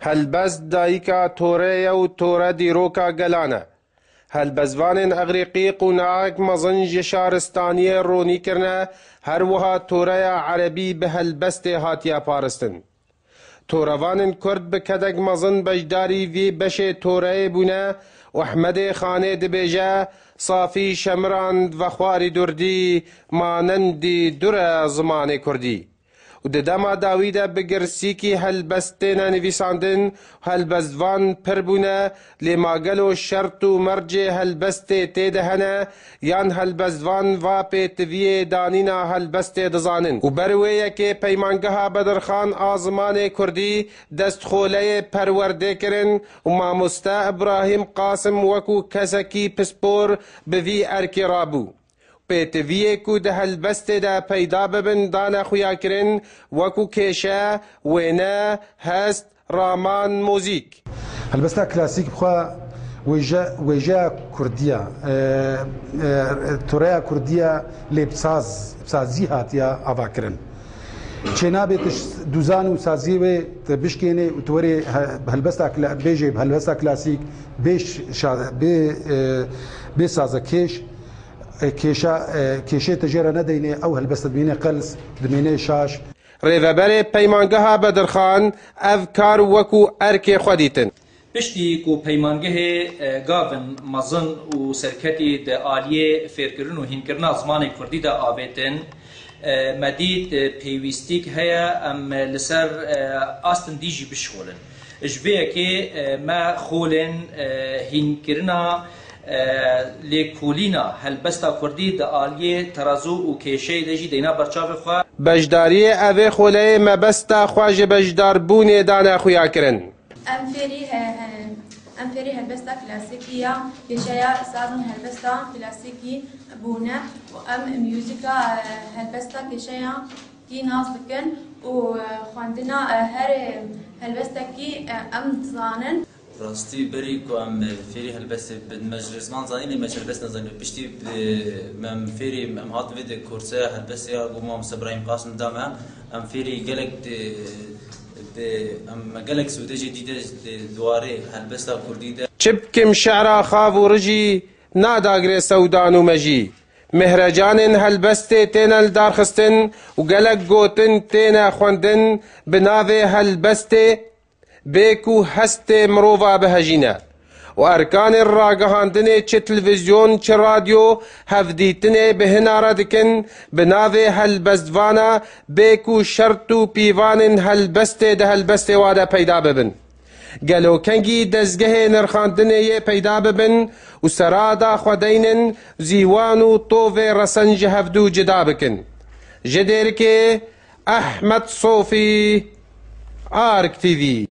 هلبست دایکا توره و توره دیروکا گلانه هلبزوان اغریقیق و ناک مزنج شارستانی رونی کرنه هر وها توره عربی به هلبست هاتیا پارستن توروان کرد بکدگ مزن بجداری وی بشه توره بونه و احمد خانه دبیجه صافی شمراند و خواری دردی مانندی در زمان کردی و دما داویده بگرسیکی هلبستینا نویساندن هلبزوان پربونه لماگل و شرط و مرج هلبست تیدهنه یان هلبزوان و پیتوی دانینا هلبست دزانن و برویه که پیمانگه بدرخان آزمان کردی دست خوله پرورده کرن و ماموستا ابراهیم قاسم وکو کسکی پسپور بوی ارکی رابو پیتویه کو ده هلبست ده پیدا ببن دانا خویا کرن وکو کشه وینا هست رامان موزیک هلبستا کلاسیک بخوا ویجا کردیه توریا کردیه لبسازی هاتیا آوا کرن چنا بیتش دوزان و سازی و بشکنه و توری هلبستا بیجی هلبستا کلاسیک بیش سازکش کیشه تجاره ندینه او هلبست دمینه قلس دمینه شاش ریوبر پیمانگه بدرخان افکار وکو ارک خودیتن پشتی کو پیمانگه گاون مزن و سرکتی د عالیه فیرکرن و هینکرنا زمان کردی دا آویتن مدید پیویستیک هیا ام لسر آستن دیجی بشخولن اجبه که ما خولن هینکرنا لیکولینا هلبستا کردی د آلیه ترازو و کیشه دجی دینا برچاو خواه بجداری اوه خوله مبستا خواج بجدار بونه دانا خویا کرن امفری هلبستا کلاسیکیه کیشهیا سازن هلبستا کلاسیکی بونه و ام میوزیکا هلبستا کیشهیا کی ناز بکن و خواندنا هر هلبستا کی ام تزانن راستی بری که ام فیری هلبست مجلس من زنی مجلس نزنی پشتی من فیری ام هات وید کورسه هلبست یا گم ابراهیم قاسم دامه ام فیری گلک ام گلک سودجی دیده دواره هلبست کردی ده چبکم شعرا خاو و رجی ناداگر سودان و مجی مهرجان هلبست تینل دارخستن و گلک گوتن تینا خوندن بناوه هلبست بیکو هست مروفا بهجینه و ارکان راگهاندن چه تلویزیون چه رادیو هفدیتن به هنارا دکن بناوه هلبستوانا بیکو شرط و پیوان هلبست ده هلبست وادا پیدا ببن گلو کنگی دزگه نرخاندن یه پیدا ببن و سرادا خودینن زیوان و طوف رسنج هفدو جدا بکن جدیرک احمد صوفی آرک تیوی